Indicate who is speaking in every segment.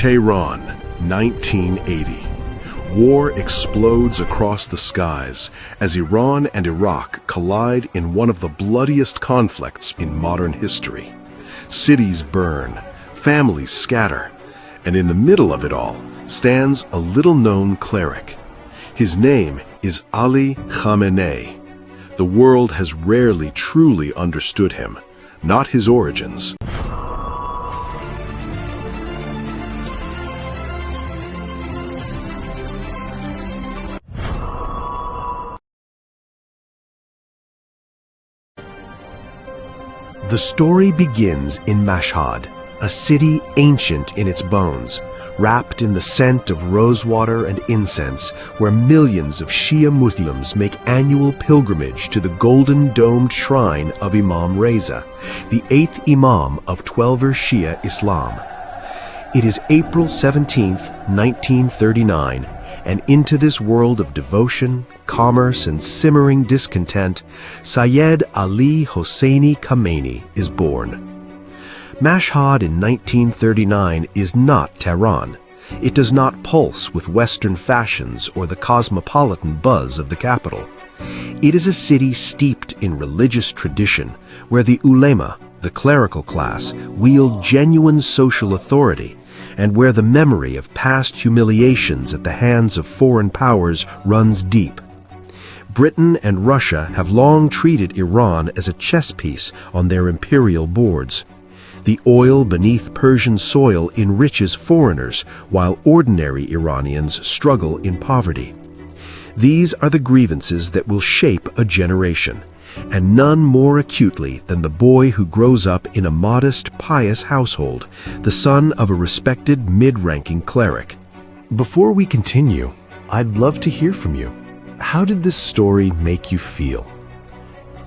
Speaker 1: Tehran, 1980. War explodes across the skies as Iran and Iraq collide in one of the bloodiest conflicts in modern history. Cities burn, families scatter, and in the middle of it all stands a little-known cleric. His name is Ali Khamenei. The world has rarely truly understood him, not his origins.
Speaker 2: The story begins in Mashhad, a city ancient in its bones, wrapped in the scent of rosewater and incense, where millions of Shia Muslims make annual pilgrimage to the golden-domed shrine of Imam Reza, the 8th Imam of Twelver Shia Islam. It is April 17th, 1939, and into this world of devotion, commerce, and simmering discontent, Syed Ali Hosseini Khamenei is born. Mashhad in 1939 is not Tehran. It does not pulse with Western fashions or the cosmopolitan buzz of the capital. It is a city steeped in religious tradition, where the ulema, the clerical class, wield genuine social authority, and where the memory of past humiliations at the hands of foreign powers runs deep. Britain and Russia have long treated Iran as a chess piece on their imperial boards. The oil beneath Persian soil enriches foreigners, while ordinary Iranians struggle in poverty. These are the grievances that will shape a generation, and none more acutely than the boy who grows up in a modest, pious household, the son of a respected mid-ranking cleric. Before we continue, I'd love to hear from you. How did this story make you feel?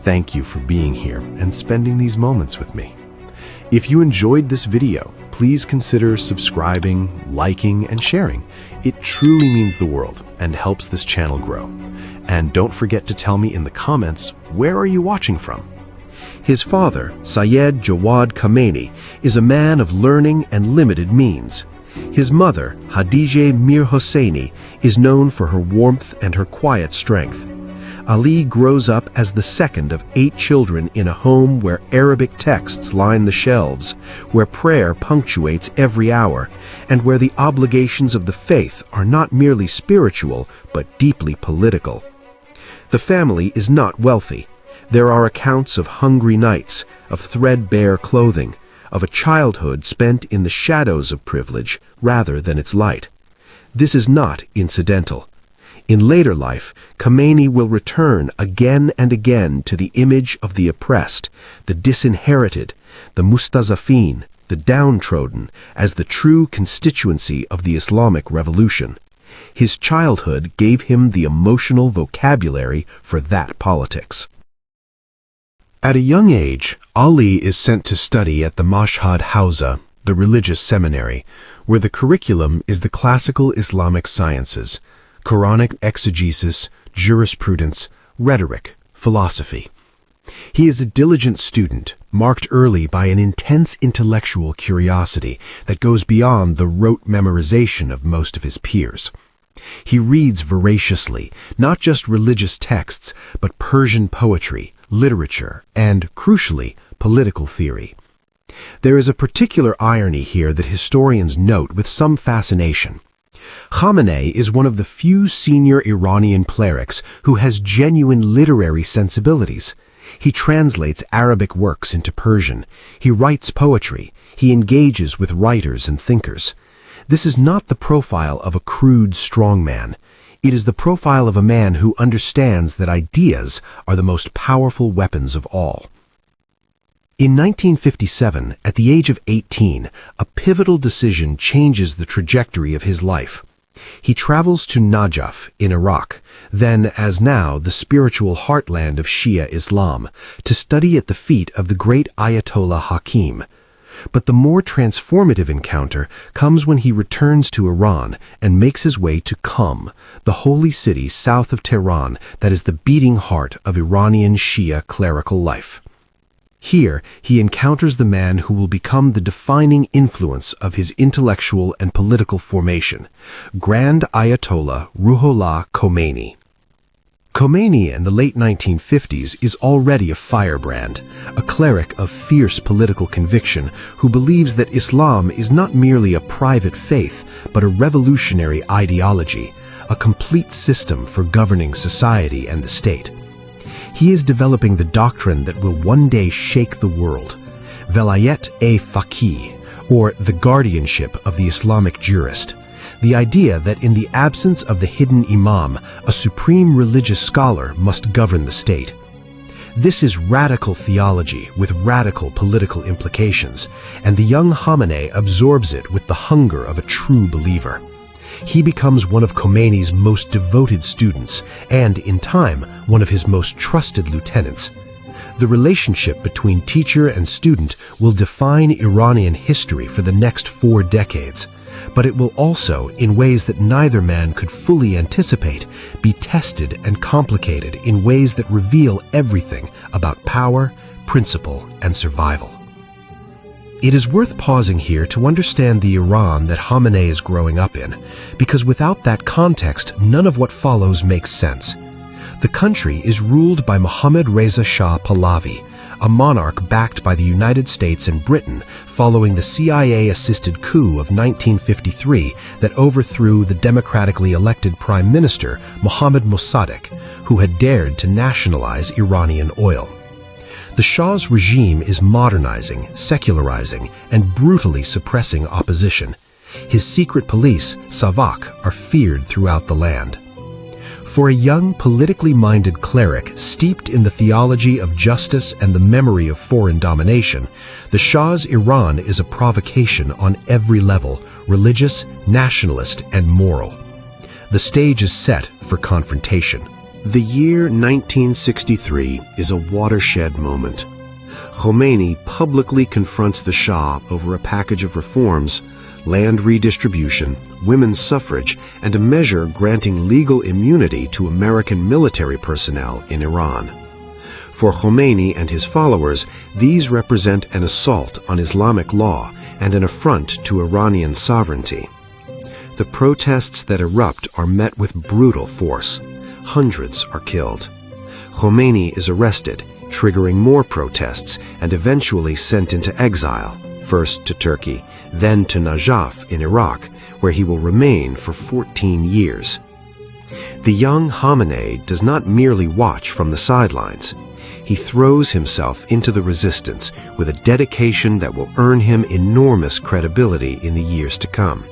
Speaker 2: Thank you for being here and spending these moments with me. If you enjoyed this video, please consider subscribing, liking, and sharing. It truly means the world and helps this channel grow. And don't forget to tell me in the comments, where are you watching from? His father, Syed Jawad Khamenei, is a man of learning and limited means. His mother, Hadijeh Mir Hosseini, is known for her warmth and her quiet strength. Ali grows up as the second of 8 children in a home where Arabic texts line the shelves, where prayer punctuates every hour, and where the obligations of the faith are not merely spiritual, but deeply political. The family is not wealthy. There are accounts of hungry nights, of threadbare clothing, of a childhood spent in the shadows of privilege rather than its light. This is not incidental. In later life, Khamenei will return again and again to the image of the oppressed, the disinherited, the mustazafin, the downtrodden, as the true constituency of the Islamic Revolution. His childhood gave him the emotional vocabulary for that politics. At a young age, Ali is sent to study at the Mashhad Hauza, the religious seminary, where the curriculum is the classical Islamic sciences, Quranic exegesis, jurisprudence, rhetoric, philosophy. He is a diligent student, marked early by an intense intellectual curiosity that goes beyond the rote memorization of most of his peers. He reads voraciously, not just religious texts, but Persian poetry, literature, and, crucially, political theory. There is a particular irony here that historians note with some fascination. Khamenei is one of the few senior Iranian clerics who has genuine literary sensibilities. He translates Arabic works into Persian. He writes poetry. He engages with writers and thinkers. This is not the profile of a crude strongman. It is the profile of a man who understands that ideas are the most powerful weapons of all. In 1957, at the age of 18, a pivotal decision changes the trajectory of his life. He travels to Najaf in Iraq, then as now the spiritual heartland of Shia Islam, to study at the feet of the great Ayatollah Hakim. But the more transformative encounter comes when he returns to Iran and makes his way to Qum, the holy city south of Tehran that is the beating heart of Iranian Shia clerical life. Here, he encounters the man who will become the defining influence of his intellectual and political formation, Grand Ayatollah Ruhollah Khomeini. Khomeini in the late 1950s is already a firebrand, a cleric of fierce political conviction who believes that Islam is not merely a private faith, but a revolutionary ideology, a complete system for governing society and the state. He is developing the doctrine that will one day shake the world, Velayat-e-Faqih, or the guardianship of the Islamic jurist. The idea that in the absence of the hidden imam, a supreme religious scholar must govern the state. This is radical theology with radical political implications, and the young Khamenei absorbs it with the hunger of a true believer. He becomes one of Khomeini's most devoted students, and, in time, one of his most trusted lieutenants. The relationship between teacher and student will define Iranian history for the next 4 decades. But it will also, in ways that neither man could fully anticipate, be tested and complicated in ways that reveal everything about power, principle, and survival. It is worth pausing here to understand the Iran that Khamenei is growing up in, because without that context, none of what follows makes sense. The country is ruled by Mohammad Reza Shah Pahlavi, a monarch backed by the United States and Britain following the CIA-assisted coup of 1953 that overthrew the democratically elected Prime Minister Mohammad Mossadegh, who had dared to nationalize Iranian oil. The Shah's regime is modernizing, secularizing, and brutally suppressing opposition. His secret police, Savak, are feared throughout the land. For a young, politically minded cleric steeped in the theology of justice and the memory of foreign domination, the Shah's Iran is a provocation on every level, religious, nationalist, and moral. The stage is set for confrontation. The year 1963 is a watershed moment. Khomeini publicly confronts the Shah over a package of reforms, land redistribution, women's suffrage, and a measure granting legal immunity to American military personnel in Iran. For Khomeini and his followers, these represent an assault on Islamic law and an affront to Iranian sovereignty. The protests that erupt are met with brutal force. Hundreds are killed. Khomeini is arrested, triggering more protests, and eventually sent into exile, first to Turkey, then to Najaf in Iraq, where he will remain for 14 years. The young Khamenei does not merely watch from the sidelines. He throws himself into the resistance with a dedication that will earn him enormous credibility in the years to come.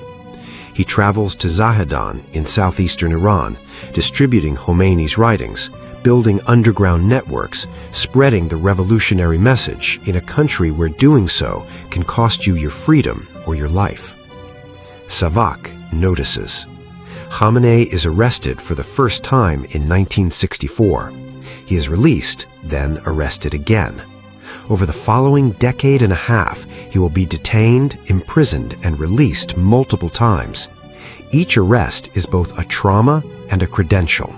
Speaker 2: He travels to Zahedan in southeastern Iran, distributing Khomeini's writings, building underground networks, spreading the revolutionary message in a country where doing so can cost you your freedom or your life. Savak notices. Khamenei is arrested for the first time in 1964. He is released, then arrested again. Over the following decade and a half, he will be detained, imprisoned, and released multiple times. Each arrest is both a trauma and a credential.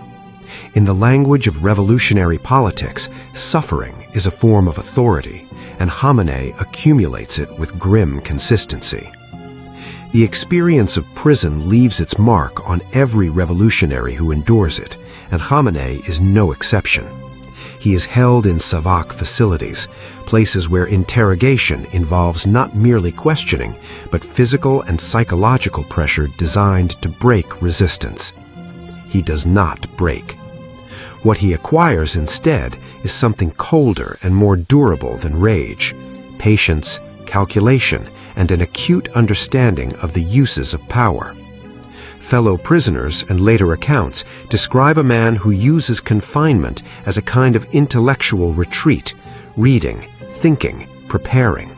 Speaker 2: In the language of revolutionary politics, suffering is a form of authority, and Khamenei accumulates it with grim consistency. The experience of prison leaves its mark on every revolutionary who endures it, and Khamenei is no exception. He is held in Savak facilities, places where interrogation involves not merely questioning, but physical and psychological pressure designed to break resistance. He does not break. What he acquires instead is something colder and more durable than rage: patience, calculation, and an acute understanding of the uses of power. Fellow prisoners and later accounts describe a man who uses confinement as a kind of intellectual retreat, reading, thinking, preparing.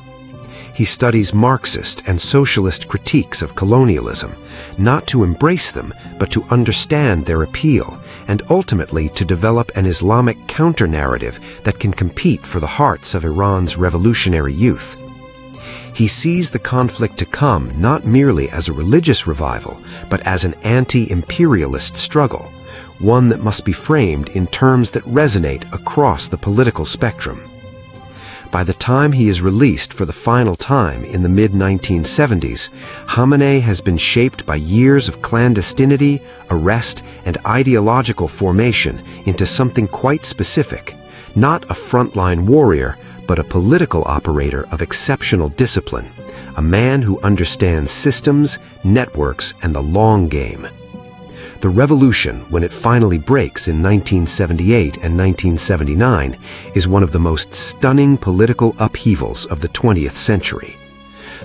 Speaker 2: He studies Marxist and socialist critiques of colonialism, not to embrace them, but to understand their appeal, and ultimately to develop an Islamic counter-narrative that can compete for the hearts of Iran's revolutionary youth. He sees the conflict to come not merely as a religious revival, but as an anti-imperialist struggle, one that must be framed in terms that resonate across the political spectrum. By the time he is released for the final time in the mid-1970s, Khamenei has been shaped by years of clandestinity, arrest, and ideological formation into something quite specific. Not a frontline warrior, but a political operator of exceptional discipline. A man who understands systems, networks, and the long game. The revolution, when it finally breaks in 1978 and 1979, is one of the most stunning political upheavals of the 20th century.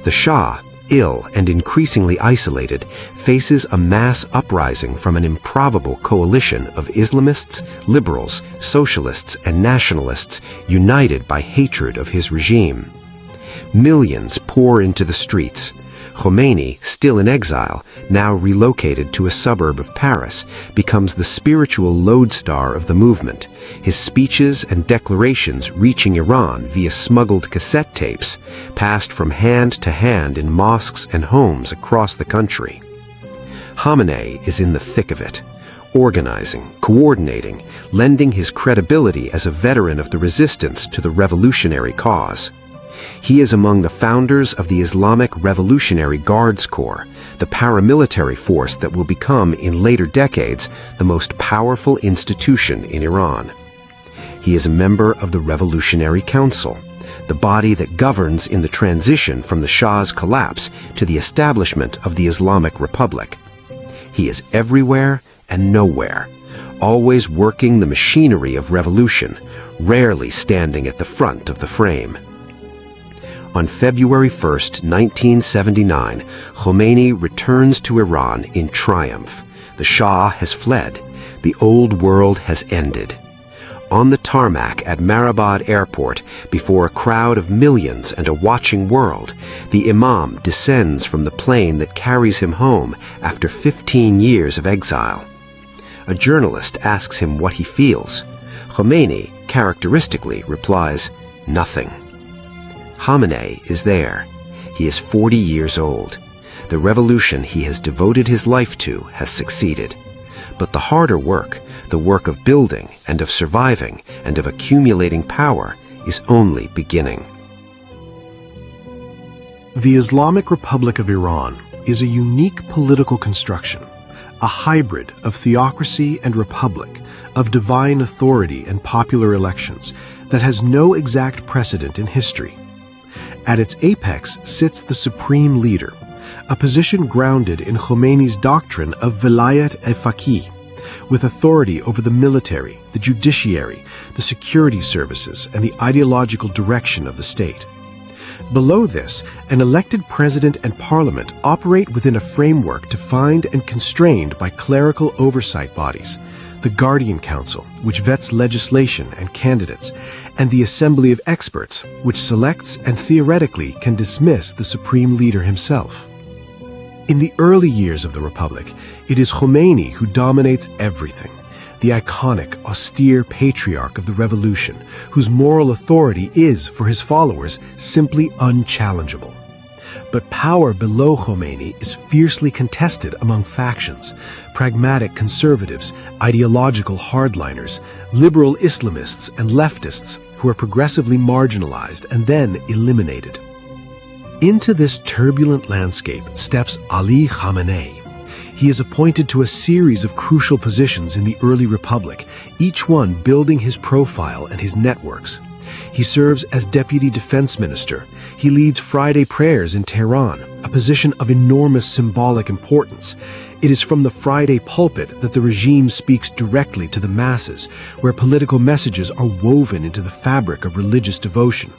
Speaker 2: The Shah, ill and increasingly isolated, faces a mass uprising from an improbable coalition of Islamists, liberals, socialists, and nationalists united by hatred of his regime. Millions pour into the streets. Khamenei, still in exile, now relocated to a suburb of Paris, becomes the spiritual lodestar of the movement, his speeches and declarations reaching Iran via smuggled cassette tapes, passed from hand to hand in mosques and homes across the country. Khamenei is in the thick of it, organizing, coordinating, lending his credibility as a veteran of the resistance to the revolutionary cause. He is among the founders of the Islamic Revolutionary Guards Corps, the paramilitary force that will become, in later decades, the most powerful institution in Iran. He is a member of the Revolutionary Council, the body that governs in the transition from the Shah's collapse to the establishment of the Islamic Republic. He is everywhere and nowhere, always working the machinery of revolution, rarely standing at the front of the frame. On February 1, 1979, Khamenei returns to Iran in triumph. The Shah has fled. The old world has ended. On the tarmac at Mehrabad Airport, before a crowd of millions and a watching world, the Imam descends from the plane that carries him home after 15 years of exile. A journalist asks him what he feels. Khamenei, characteristically, replies, "Nothing." Khamenei is there. He is 40 years old. The revolution he has devoted his life to has succeeded. But the harder work, the work of building and of surviving and of accumulating power, is only beginning.
Speaker 1: The Islamic Republic of Iran is a unique political construction, a hybrid of theocracy and republic, of divine authority and popular elections that has no exact precedent in history. At its apex sits the supreme leader, a position grounded in Khomeiни's doctrine of vilayat-e-faqih, with authority over the military, the judiciary, the security services, and the ideological direction of the state. Below this, an elected president and parliament operate within a framework defined and constrained by clerical oversight bodies, the Guardian Council, which vets legislation and candidates, and the Assembly of Experts, which selects and theoretically can dismiss the supreme leader himself. In the early years of the Republic, it is Khamenei who dominates everything, the iconic, austere patriarch of the revolution, whose moral authority is, for his followers, simply unchallengeable. But power below Khamenei is fiercely contested among factions, pragmatic conservatives, ideological hardliners, liberal Islamists, and leftists who are progressively marginalized and then eliminated. Into this turbulent landscape steps Ali Khamenei. He is appointed to a series of crucial positions in the early republic, each one building his profile and his networks. He serves as Deputy Defense Minister. He leads Friday prayers in Tehran, a position of enormous symbolic importance. It is from the Friday pulpit that the regime speaks directly to the masses, where political messages are woven into the fabric of religious devotion.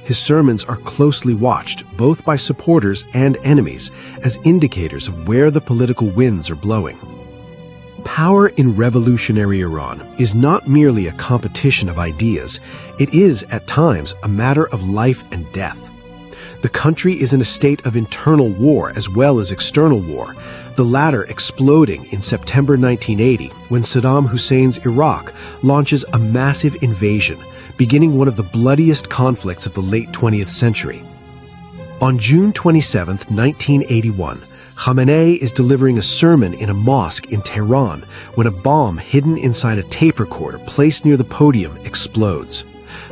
Speaker 1: His sermons are closely watched, both by supporters and enemies, as indicators of where the political winds are blowing. Power in revolutionary Iran is not merely a competition of ideas. It is, at times, a matter of life and death. The country is in a state of internal war as well as external war, the latter exploding in September 1980 when Saddam Hussein's Iraq launches a massive invasion, beginning one of the bloodiest conflicts of the late 20th century. On June 27, 1981, Khamenei is delivering a sermon in a mosque in Tehran when a bomb hidden inside a tape recorder placed near the podium explodes.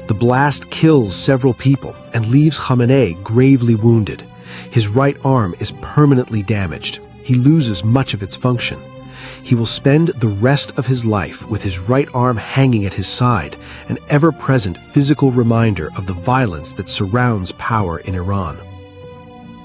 Speaker 2: The blast kills several people and leaves Khamenei gravely wounded. His right arm is permanently damaged. He loses much of its function. He will spend the rest of his life with his right arm hanging at his side, an ever-present physical reminder of the violence that surrounds power in Iran.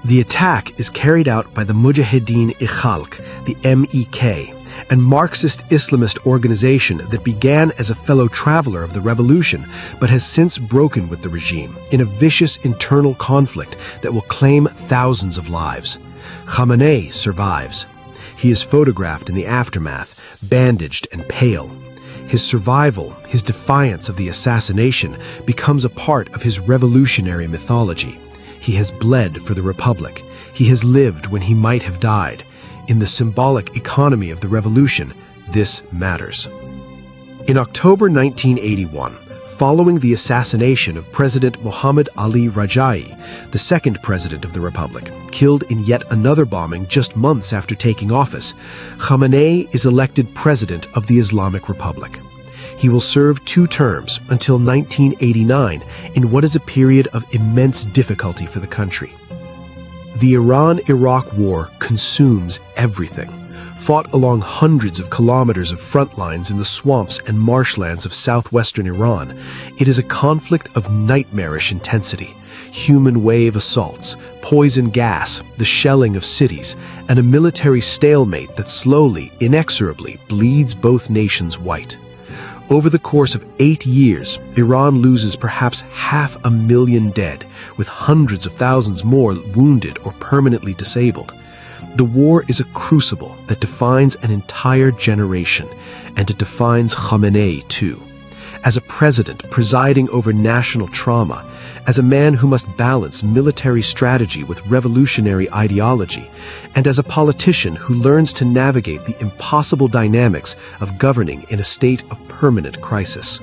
Speaker 2: The attack is carried out by the Mujahedin-e-Khalq, the MEK, an Marxist Islamist organization that began as a fellow traveler of the revolution but has since broken with the regime in a vicious internal conflict that will claim thousands of lives. Khamenei survives. He is photographed in the aftermath, bandaged and pale. His survival, his defiance of the assassination, becomes a part of his revolutionary mythology. He has bled for the Republic. He has lived when he might have died. In the symbolic economy of the revolution, this matters. In October 1981, following the assassination of President Mohammad Ali Rajai, the second president of the Republic, killed in yet another bombing just months after taking office, Khamenei is elected president of the Islamic Republic. He will serve 2 terms until 1989 in what is a period of immense difficulty for the country. The Iran-Iraq War consumes everything. Fought along hundreds of kilometers of front lines in the swamps and marshlands of southwestern Iran, it is a conflict of nightmarish intensity. Human wave assaults, poison gas, the shelling of cities, and a military stalemate that slowly, inexorably bleeds both nations white. Over the course of 8 years, Iran loses perhaps 500,000 dead, with hundreds of thousands more wounded or permanently disabled. The war is a crucible that defines an entire generation, and it defines Khamenei too. As a president presiding over national trauma, as a man who must balance military strategy with revolutionary ideology, and as a politician who learns to navigate the impossible dynamics of governing in a state of permanent crisis.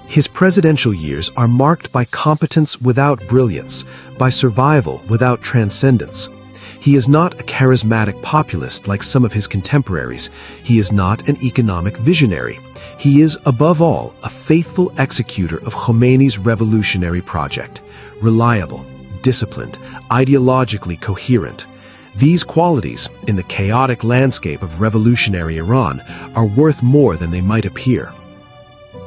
Speaker 2: His presidential years are marked by competence without brilliance, by survival without transcendence. He is not a charismatic populist like some of his contemporaries. He is not an economic visionary. He is, above all, a faithful executor of Khomeini's revolutionary project, reliable, disciplined, ideologically coherent. These qualities, in the chaotic landscape of revolutionary Iran, are worth more than they might appear.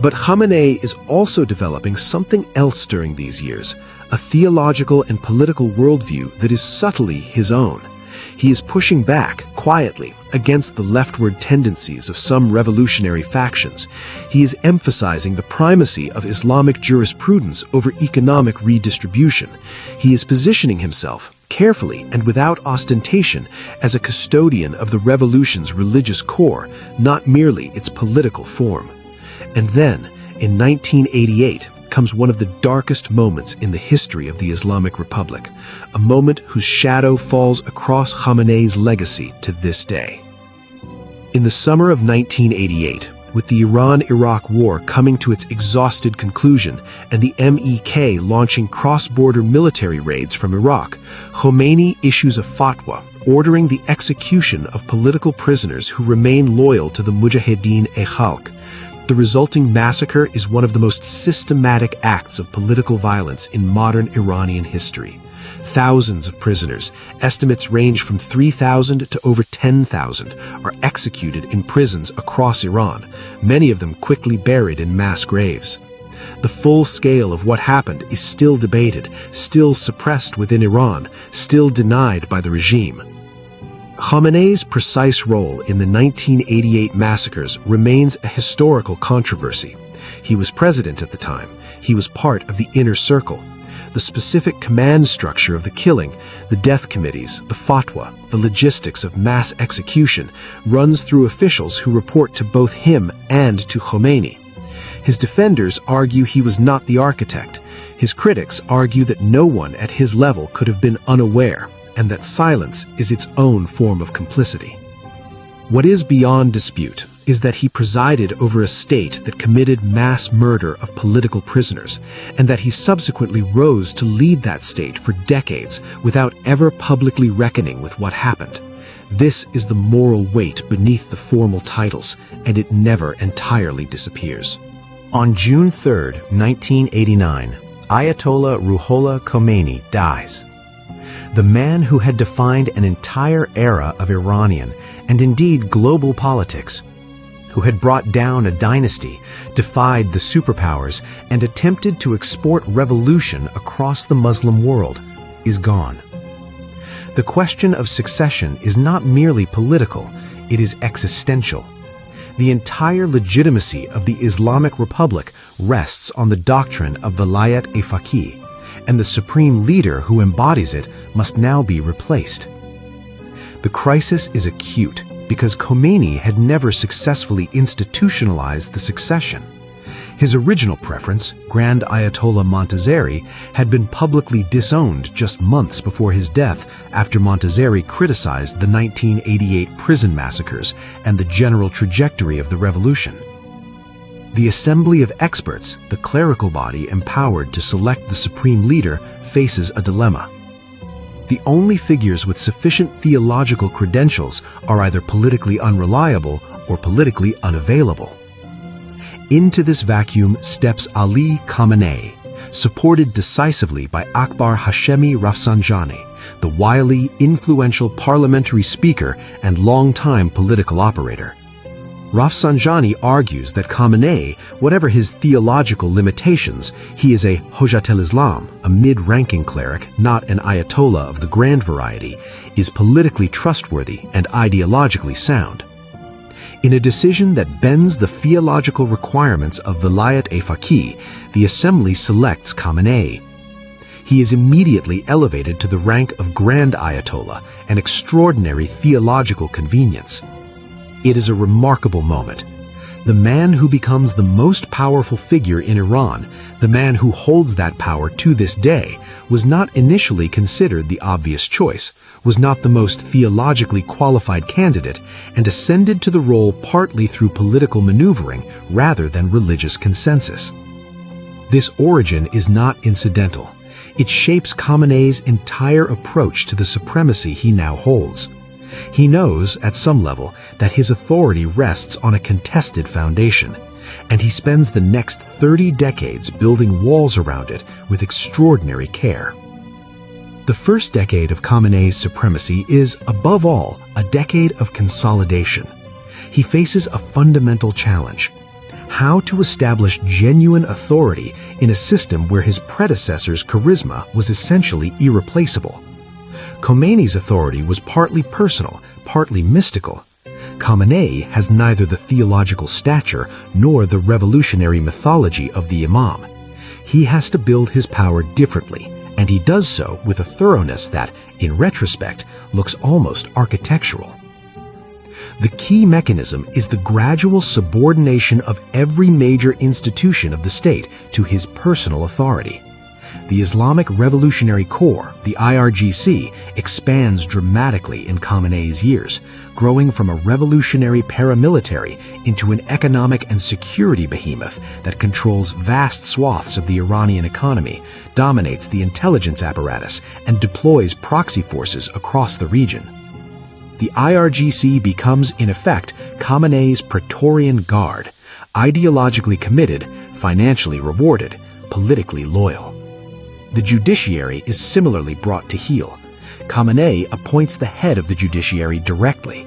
Speaker 2: But Khamenei is also developing something else during these years, a theological and political worldview that is subtly his own. He is pushing back, quietly, against the leftward tendencies of some revolutionary factions. He is emphasizing the primacy of Islamic jurisprudence over economic redistribution. He is positioning himself, carefully and without ostentation, as a custodian of the revolution's religious core, not merely its political form. And then, in 1988, comes one of the darkest moments in the history of the Islamic Republic, a moment whose shadow falls across Khamenei's legacy to this day. In the summer of 1988, with the Iran-Iraq War coming to its exhausted conclusion and the MEK launching cross-border military raids from Iraq, Khomeini issues a fatwa ordering the execution of political prisoners who remain loyal to the Mujahedin-e-Khalq. The resulting massacre is one of the most systematic acts of political violence in modern Iranian history. Thousands of prisoners, estimates range from 3,000 to over 10,000, are executed in prisons across Iran, many of them quickly buried in mass graves. The full scale of what happened is still debated, still suppressed within Iran, still denied by the regime. Khamenei's precise role in the 1988 massacres remains a historical controversy. He was president at the time. He was part of the inner circle. The specific command structure of the killing, the death committees, the fatwa, the logistics of mass execution, runs through officials who report to both him and to Khomeini. His defenders argue he was not the architect. His critics argue that no one at his level could have been unaware, and that silence is its own form of complicity. What is beyond dispute is that he presided over a state that committed mass murder of political prisoners, and that he subsequently rose to lead that state for decades without ever publicly reckoning with what happened. This is the moral weight beneath the formal titles, and it never entirely disappears. On June 3, 1989, Ayatollah Ruhollah Khomeini dies. The man who had defined an entire era of Iranian and indeed global politics, who had brought down a dynasty, defied the superpowers, and attempted to export revolution across the Muslim world, is gone. The question of succession is not merely political, it is existential. The entire legitimacy of the Islamic Republic rests on the doctrine of Vilayat-e-Faqih, and the supreme leader who embodies it must now be replaced. The crisis is acute because Khomeini had never successfully institutionalized the succession. His original preference, Grand Ayatollah Montazeri, had been publicly disowned just months before his death after Montazeri criticized the 1988 prison massacres and the general trajectory of the revolution. The Assembly of Experts, the clerical body empowered to select the supreme leader, faces a dilemma. The only figures with sufficient theological credentials are either politically unreliable or politically unavailable. Into this vacuum steps Ali Khamenei, supported decisively by Akbar Hashemi Rafsanjani, the wily, influential parliamentary speaker and longtime political operator. Rafsanjani argues that Khamenei, whatever his theological limitations, he is a Hojat al-Islam, a mid-ranking cleric, not an Ayatollah of the grand variety, is politically trustworthy and ideologically sound. In a decision that bends the theological requirements of Vilayat-e-Faqih, the assembly selects Khamenei. He is immediately elevated to the rank of Grand Ayatollah, an extraordinary theological convenience. It is a remarkable moment. The man who becomes the most powerful figure in Iran, the man who holds that power to this day, was not initially considered the obvious choice, was not the most theologically qualified candidate, and ascended to the role partly through political maneuvering rather than religious consensus. This origin is not incidental. It shapes Khamenei's entire approach to the supremacy he now holds. He knows, at some level, that his authority rests on a contested foundation, and he spends the next 30 decades building walls around it with extraordinary care. The first decade of Khamenei's supremacy is, above all, a decade of consolidation. He faces a fundamental challenge: how to establish genuine authority in a system where his predecessor's charisma was essentially irreplaceable. Khomeini's authority was partly personal, partly mystical. Khamenei has neither the theological stature nor the revolutionary mythology of the Imam. He has to build his power differently, and he does so with a thoroughness that, in retrospect, looks almost architectural. The key mechanism is the gradual subordination of every major institution of the state to his personal authority. The Islamic Revolutionary Corps, the IRGC, expands dramatically in Khamenei's years, growing from a revolutionary paramilitary into an economic and security behemoth that controls vast swaths of the Iranian economy, dominates the intelligence apparatus, and deploys proxy forces across the region. The IRGC becomes, in effect, Khamenei's Praetorian Guard, ideologically committed, financially rewarded, politically loyal. The judiciary is similarly brought to heel. Khamenei appoints the head of the judiciary directly.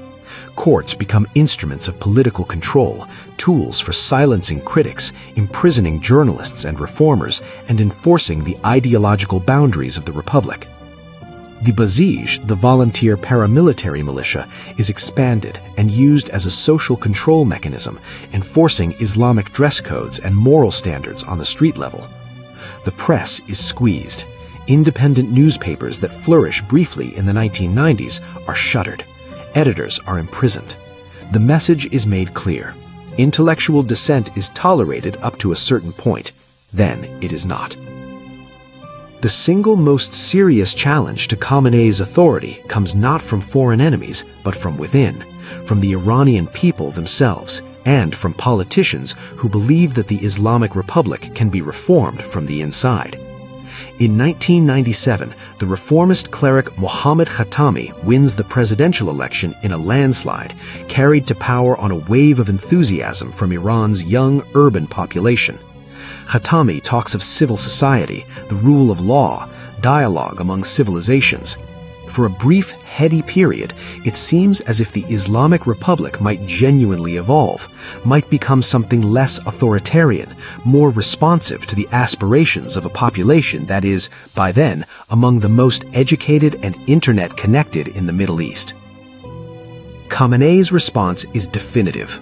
Speaker 2: Courts become instruments of political control, tools for silencing critics, imprisoning journalists and reformers, and enforcing the ideological boundaries of the republic. The Basij, the volunteer paramilitary militia, is expanded and used as a social control mechanism, enforcing Islamic dress codes and moral standards on the street level. The press is squeezed. Independent newspapers that flourish briefly in the 1990s are shuttered. Editors are imprisoned. The message is made clear. Intellectual dissent is tolerated up to a certain point. Then it is not. The single most serious challenge to Khamenei's authority comes not from foreign enemies, but from within, from the Iranian people themselves, and from politicians who believe that the Islamic Republic can be reformed from the inside. In 1997, the reformist cleric Mohammad Khatami wins the presidential election in a landslide, carried to power on a wave of enthusiasm from Iran's young urban population. Khatami talks of civil society, the rule of law, dialogue among civilizations. For a brief, heady period, it seems as if the Islamic Republic might genuinely evolve, might become something less authoritarian, more responsive to the aspirations of a population that is, by then, among the most educated and internet-connected in the Middle East. Khamenei's response is definitive.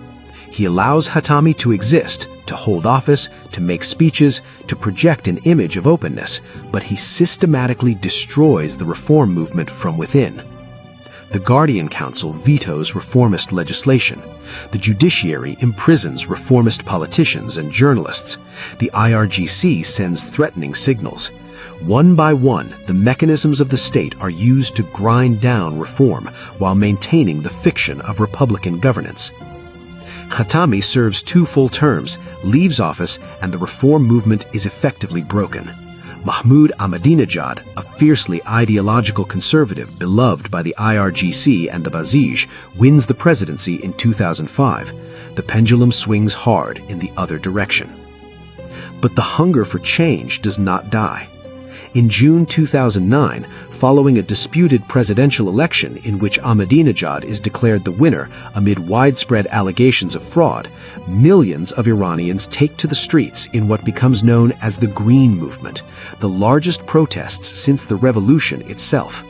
Speaker 2: He allows Khatami to exist, to hold office, to make speeches, to project an image of openness, but he systematically destroys the reform movement from within. The Guardian Council vetoes reformist legislation. The judiciary imprisons reformist politicians and journalists. The IRGC sends threatening signals. One by one, the mechanisms of the state are used to grind down reform while maintaining the fiction of republican governance. Khatami serves 2 full terms, leaves office, and the reform movement is effectively broken. Mahmoud Ahmadinejad, a fiercely ideological conservative beloved by the IRGC and the Basij, wins the presidency in 2005. The pendulum swings hard in the other direction. But the hunger for change does not die. In June 2009, following a disputed presidential election in which Ahmadinejad is declared the winner amid widespread allegations of fraud, millions of Iranians take to the streets in what becomes known as the Green Movement, the largest protests since the revolution itself.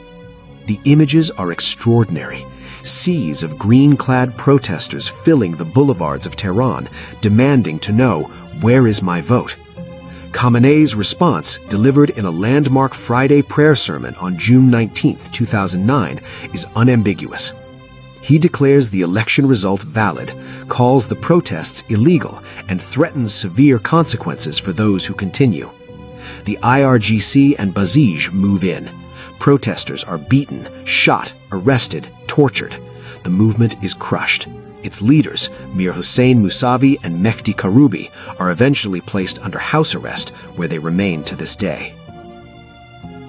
Speaker 2: The images are extraordinary. Seas of green-clad protesters filling the boulevards of Tehran, demanding to know, "Where is my vote?" Khamenei's response, delivered in a landmark Friday prayer sermon on June 19, 2009, is unambiguous. He declares the election result valid, calls the protests illegal, and threatens severe consequences for those who continue. The IRGC and Basij move in. Protesters are beaten, shot, arrested, tortured. The movement is crushed. Its leaders, Mir Hossein Mousavi and Mehdi Karoubi, are eventually placed under house arrest, where they remain to this day.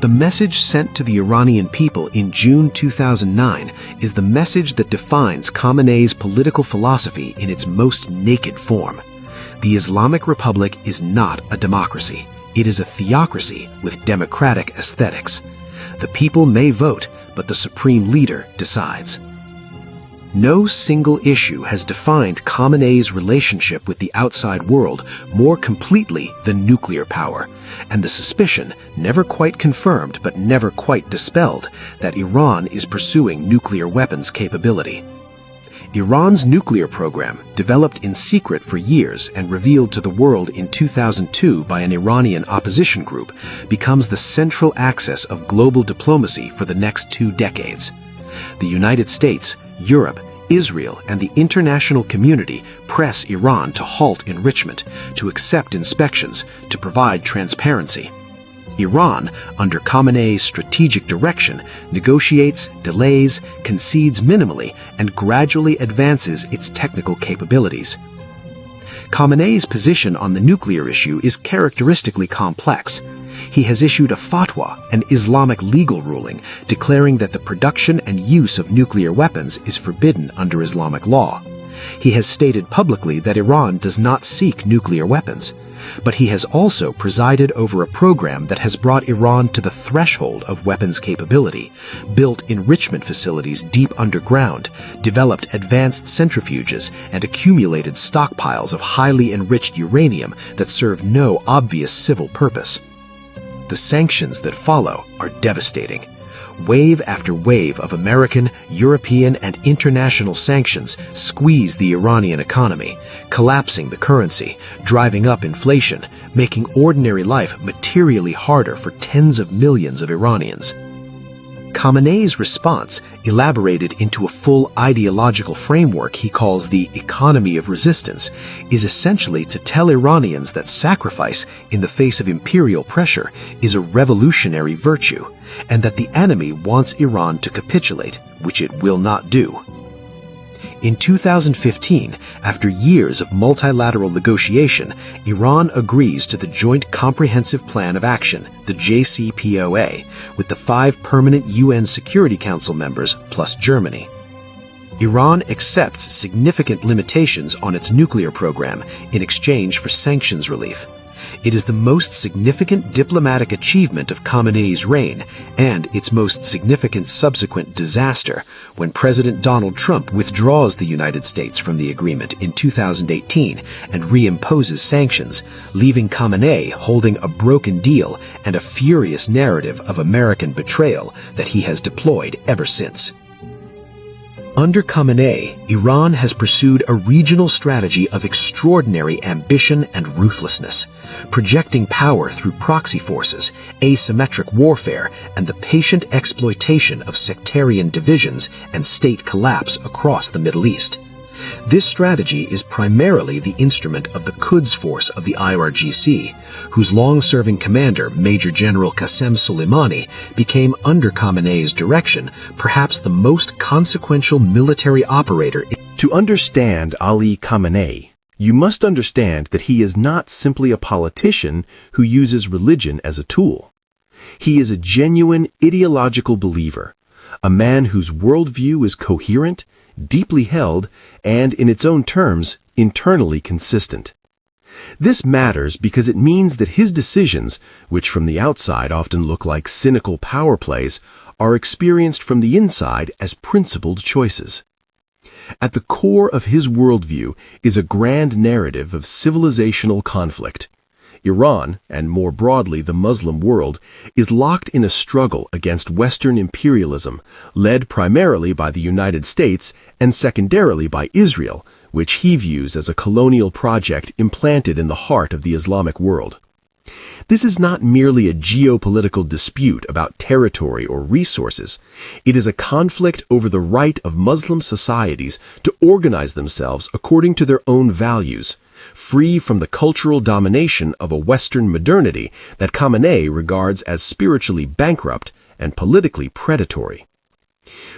Speaker 2: The message sent to the Iranian people in June 2009 is the message that defines Khamenei's political philosophy in its most naked form. The Islamic Republic is not a democracy. It is a theocracy with democratic aesthetics. The people may vote, but the supreme leader decides. No single issue has defined Khamenei's relationship with the outside world more completely than nuclear power, and the suspicion, never quite confirmed but never quite dispelled, that Iran is pursuing nuclear weapons capability. Iran's nuclear program, developed in secret for years and revealed to the world in 2002 by an Iranian opposition group, becomes the central axis of global diplomacy for the next 2 decades. The United States, Europe, Israel, and the international community press Iran to halt enrichment, to accept inspections, to provide transparency. Iran, under Khamenei's strategic direction, negotiates, delays, concedes minimally, and gradually advances its technical capabilities. Khamenei's position on the nuclear issue is characteristically complex. He has issued a fatwa, an Islamic legal ruling, declaring that the production and use of nuclear weapons is forbidden under Islamic law. He has stated publicly that Iran does not seek nuclear weapons, but he has also presided over a program that has brought Iran to the threshold of weapons capability, built enrichment facilities deep underground, developed advanced centrifuges, and accumulated stockpiles of highly enriched uranium that serve no obvious civil purpose. The sanctions that follow are devastating. Wave after wave of American, European, and international sanctions squeeze the Iranian economy, collapsing the currency, driving up inflation, making ordinary life materially harder for tens of millions of Iranians. Khamenei's response, elaborated into a full ideological framework he calls the economy of resistance, is essentially to tell Iranians that sacrifice in the face of imperial pressure is a revolutionary virtue, and that the enemy wants Iran to capitulate, which it will not do. In 2015, after years of multilateral negotiation, Iran agrees to the Joint Comprehensive Plan of Action, the JCPOA, with the 5 permanent UN Security Council members plus Germany. Iran accepts significant limitations on its nuclear program in exchange for sanctions relief. It is the most significant diplomatic achievement of Khamenei's reign and its most significant subsequent disaster when President Donald Trump withdraws the United States from the agreement in 2018 and reimposes sanctions, leaving Khamenei holding a broken deal and a furious narrative of American betrayal that he has deployed ever since. Under Khamenei, Iran has pursued a regional strategy of extraordinary ambition and ruthlessness, projecting power through proxy forces, asymmetric warfare, and the patient exploitation of sectarian divisions and state collapse across the Middle East. This strategy is primarily the instrument of the Quds Force of the IRGC, whose long-serving commander, Major General Qasem Soleimani, became, under Khamenei's direction, perhaps the most consequential military operator.
Speaker 1: To understand Ali Khamenei, you must understand that he is not simply a politician who uses religion as a tool. He is a genuine ideological believer, a man whose worldview is coherent, deeply held, and, in its own terms, internally consistent. This matters because it means that his decisions, which from the outside often look like cynical power plays, are experienced from the inside as principled choices. At the core of his worldview is a grand narrative of civilizational conflict. Iran, and more broadly the Muslim world, is locked in a struggle against Western imperialism, led primarily by the United States and secondarily by Israel, which he views as a colonial project implanted in the heart of the Islamic world. This is not merely a geopolitical dispute about territory or resources. It is a conflict over the right of Muslim societies to organize themselves according to their own values, free from the cultural domination of a Western modernity that Khamenei regards as spiritually bankrupt and politically predatory.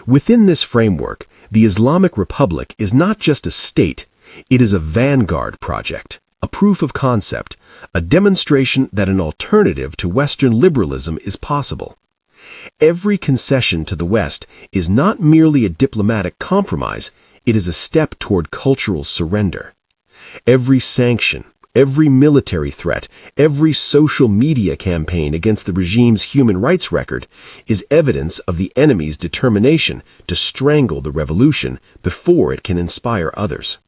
Speaker 1: Within this framework, the Islamic Republic is not just a state, it is a vanguard project, a proof of concept, a demonstration that an alternative to Western liberalism is possible. Every concession to the West is not merely a diplomatic compromise, it is a step toward cultural surrender. Every sanction, every military threat, every social media campaign against the regime's human rights record is evidence of the enemy's determination to strangle the revolution before it can inspire others.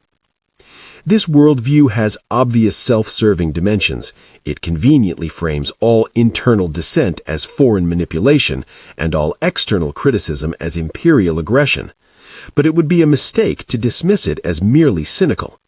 Speaker 1: This worldview has obvious self-serving dimensions. It conveniently frames all internal dissent as foreign manipulation and all external criticism as imperial aggression. But it would be a mistake to dismiss it as merely cynical.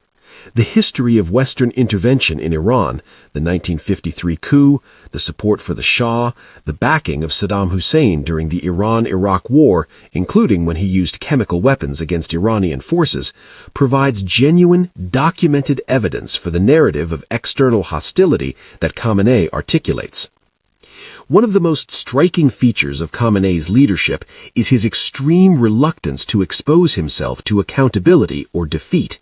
Speaker 1: The history of Western intervention in Iran, the 1953 coup, the support for the Shah, the backing of Saddam Hussein during the Iran-Iraq War, including when he used chemical weapons against Iranian forces, provides genuine, documented evidence for the narrative of external hostility that Khamenei articulates. One of the most striking features of Khamenei's leadership is his extreme reluctance to expose himself to accountability or defeat.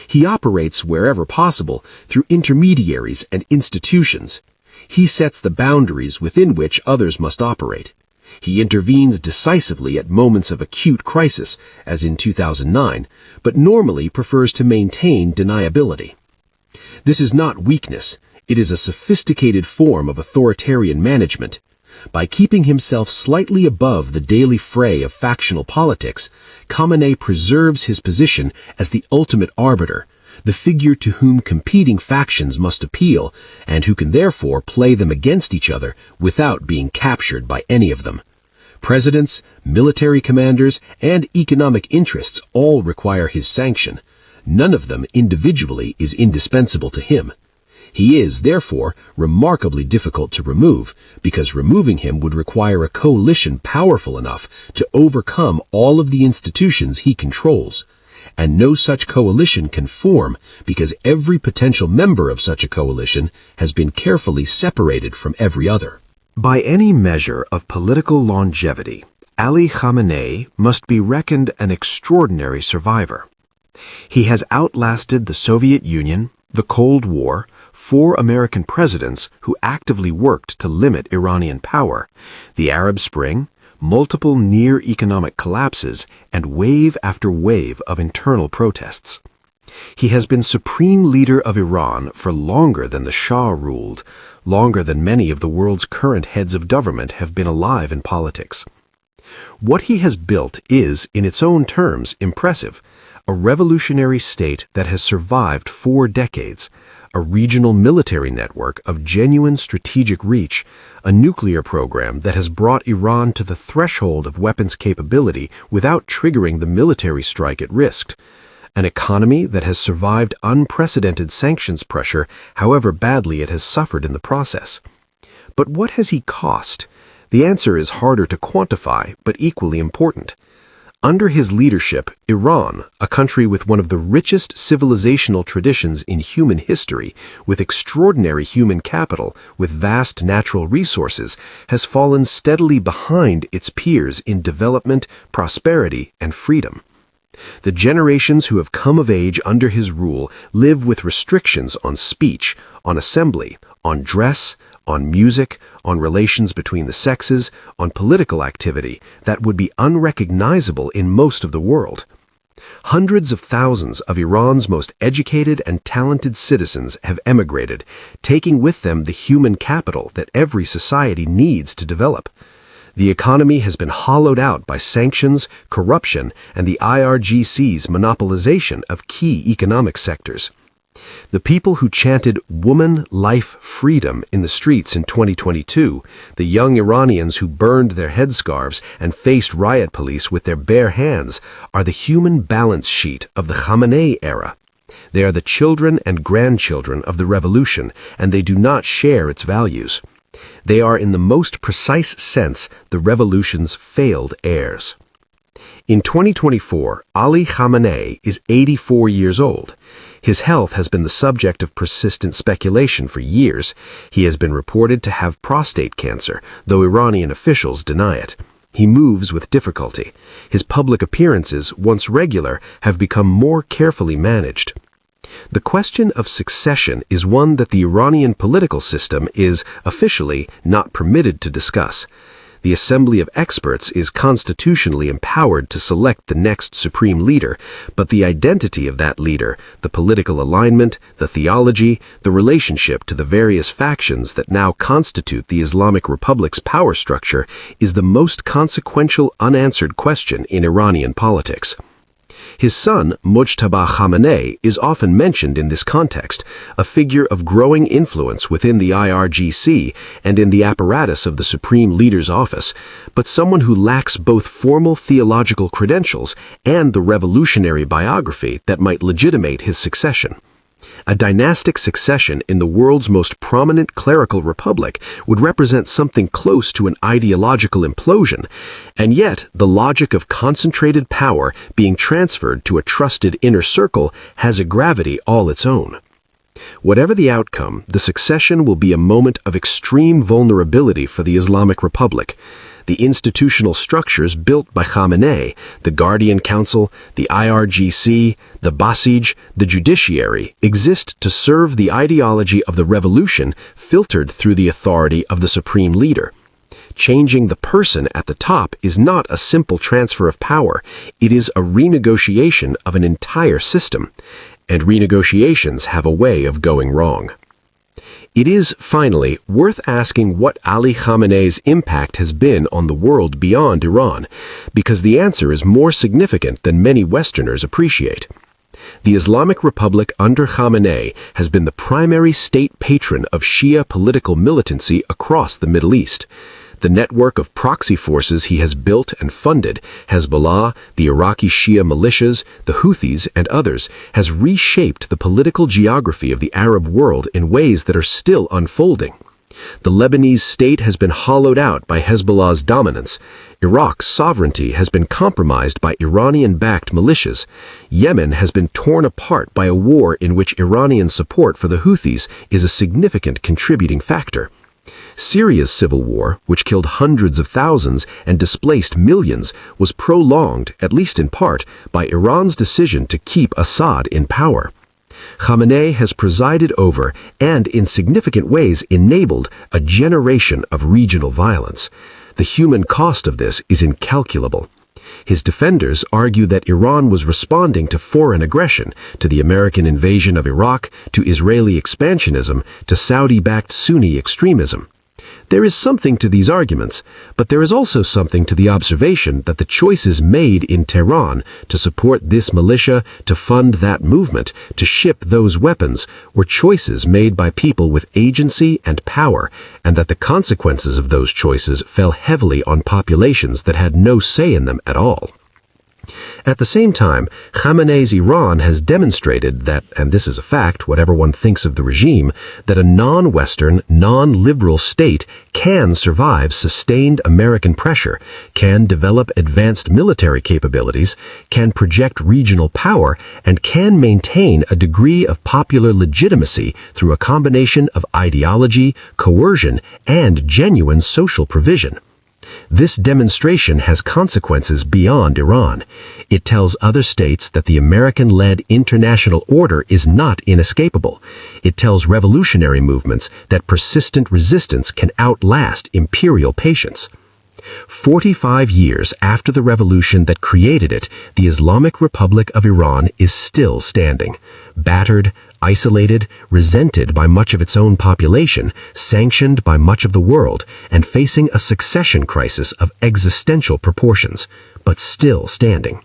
Speaker 1: He operates wherever possible through intermediaries and institutions. He sets the boundaries within which others must operate. He intervenes decisively at moments of acute crisis, as in 2009, but normally prefers to maintain deniability. This is not weakness. It is a sophisticated form of authoritarian management. By keeping himself slightly above the daily fray of factional politics, Khamenei preserves his position as the ultimate arbiter, the figure to whom competing factions must appeal, and who can therefore play them against each other without being captured by any of them. Presidents, military commanders, and economic interests all require his sanction. None of them individually is indispensable to him. He is, therefore, remarkably difficult to remove, because removing him would require a coalition powerful enough to overcome all of the institutions he controls. And no such coalition can form because every potential member of such a coalition has been carefully separated from every other.
Speaker 2: By any measure of political longevity, Ali Khamenei must be reckoned an extraordinary survivor. He has outlasted the Soviet Union, the Cold War, 4 American presidents who actively worked to limit Iranian power, the Arab Spring, multiple near economic collapses, and wave after wave of internal protests. He has been supreme leader of Iran for longer than the Shah ruled, longer than many of the world's current heads of government have been alive in politics. What he has built is, in its own terms, impressive. A revolutionary state that has survived 4 decades, a regional military network of genuine strategic reach, a nuclear program that has brought Iran to the threshold of weapons capability without triggering the military strike it risked, an economy that has survived unprecedented sanctions pressure, however badly it has suffered in the process. But what has he cost? The answer is harder to quantify, but equally important. Under his leadership, Iran, a country with one of the richest civilizational traditions in human history, with extraordinary human capital, with vast natural resources, has fallen steadily behind its peers in development, prosperity, and freedom. The generations who have come of age under his rule live with restrictions on speech, on assembly, on dress, on music, on relations between the sexes, on political activity that would be unrecognizable in most of the world. Hundreds of thousands of Iran's most educated and talented citizens have emigrated, taking with them the human capital that every society needs to develop. The economy has been hollowed out by sanctions, corruption, and the IRGC's monopolization of key economic sectors. The people who chanted "Woman, Life, Freedom" in the streets in 2022, the young Iranians who burned their headscarves and faced riot police with their bare hands, are the human balance sheet of the Khamenei era. They are the children and grandchildren of the revolution, and they do not share its values. They are, in the most precise sense, the revolution's failed heirs. In 2024, Ali Khamenei is 84 years old. His health has been the subject of persistent speculation for years. He has been reported to have prostate cancer, though Iranian officials deny it. He moves with difficulty. His public appearances, once regular, have become more carefully managed. The question of succession is one that the Iranian political system is, officially, not permitted to discuss. The Assembly of Experts is constitutionally empowered to select the next supreme leader, but the identity of that leader, the political alignment, the theology, the relationship to the various factions that now constitute the Islamic Republic's power structure is the most consequential unanswered question in Iranian politics. His son, Mujtaba Khamenei, is often mentioned in this context, a figure of growing influence within the IRGC and in the apparatus of the Supreme Leader's office, but someone who lacks both formal theological credentials and the revolutionary biography that might legitimate his succession. A dynastic succession in the world's most prominent clerical republic would represent something close to an ideological implosion, and yet the logic of concentrated power being transferred to a trusted inner circle has a gravity all its own. Whatever the outcome, the succession will be a moment of extreme vulnerability for the Islamic Republic. The institutional structures built by Khamenei, the Guardian Council, the IRGC, the Basij, the judiciary, exist to serve the ideology of the revolution filtered through the authority of the supreme leader. Changing the person at the top is not a simple transfer of power, it is a renegotiation of an entire system, and renegotiations have a way of going wrong. It is, finally, worth asking what Ali Khamenei's impact has been on the world beyond Iran, because the answer is more significant than many Westerners appreciate. The Islamic Republic under Khamenei has been the primary state patron of Shia political militancy across the Middle East. The network of proxy forces he has built and funded, Hezbollah, the Iraqi Shia militias, the Houthis, and others, has reshaped the political geography of the Arab world in ways that are still unfolding. The Lebanese state has been hollowed out by Hezbollah's dominance. Iraq's sovereignty has been compromised by Iranian-backed militias. Yemen has been torn apart by a war in which Iranian support for the Houthis is a significant contributing factor.
Speaker 3: Syria's civil war, which killed hundreds of thousands and displaced millions, was prolonged, at least in part, by Iran's decision to keep Assad in power. Khamenei has presided over and in significant ways enabled a generation of regional violence. The human cost of this is incalculable. His defenders argue that Iran was responding to foreign aggression, to the American invasion of Iraq, to Israeli expansionism, to Saudi-backed Sunni extremism. There is something to these arguments, but there is also something to the observation that the choices made in Tehran to support this militia, to fund that movement, to ship those weapons, were choices made by people with agency and power, and that the consequences of those choices fell heavily on populations that had no say in them at all. At the same time, Khamenei's Iran has demonstrated that, and this is a fact, whatever one thinks of the regime, that a non-Western, non-liberal state can survive sustained American pressure, can develop advanced military capabilities, can project regional power, and can maintain a degree of popular legitimacy through a combination of ideology, coercion, and genuine social provision. This demonstration has consequences beyond Iran. It tells other states that the American-led international order is not inescapable. It tells revolutionary movements that persistent resistance can outlast imperial patience. 45 years after the revolution that created it, the Islamic Republic of Iran is still standing, battered, isolated, resented by much of its own population, sanctioned by much of the world, and facing a succession crisis of existential proportions, but still standing.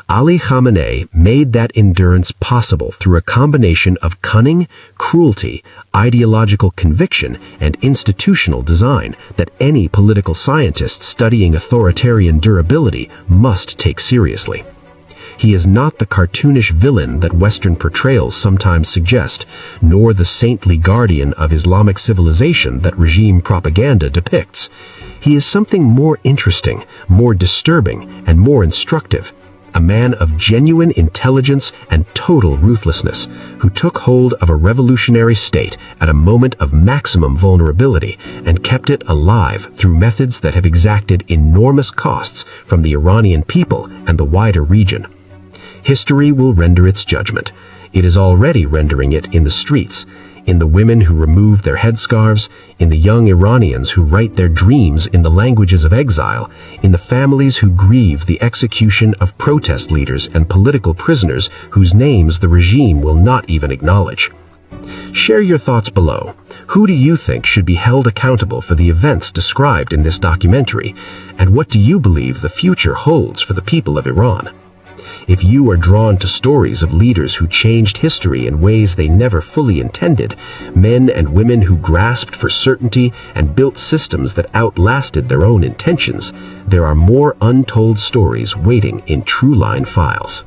Speaker 3: Ali Khamenei made that endurance possible through a combination of cunning, cruelty, ideological conviction, and institutional design that any political scientist studying authoritarian durability must take seriously. He is not the cartoonish villain that Western portrayals sometimes suggest, nor the saintly guardian of Islamic civilization that regime propaganda depicts. He is something more interesting, more disturbing, and more instructive. A man of genuine intelligence and total ruthlessness, who took hold of a revolutionary state at a moment of maximum vulnerability and kept it alive through methods that have exacted enormous costs from the Iranian people and the wider region. History will render its judgment. It is already rendering it in the streets, in the women who remove their headscarves, in the young Iranians who write their dreams in the languages of exile, in the families who grieve the execution of protest leaders and political prisoners whose names the regime will not even acknowledge. Share your thoughts below. Who do you think should be held accountable for the events described in this documentary, and what do you believe the future holds for the people of Iran? If you are drawn to stories of leaders who changed history in ways they never fully intended, men and women who grasped for certainty and built systems that outlasted their own intentions, there are more untold stories waiting in Trueline files.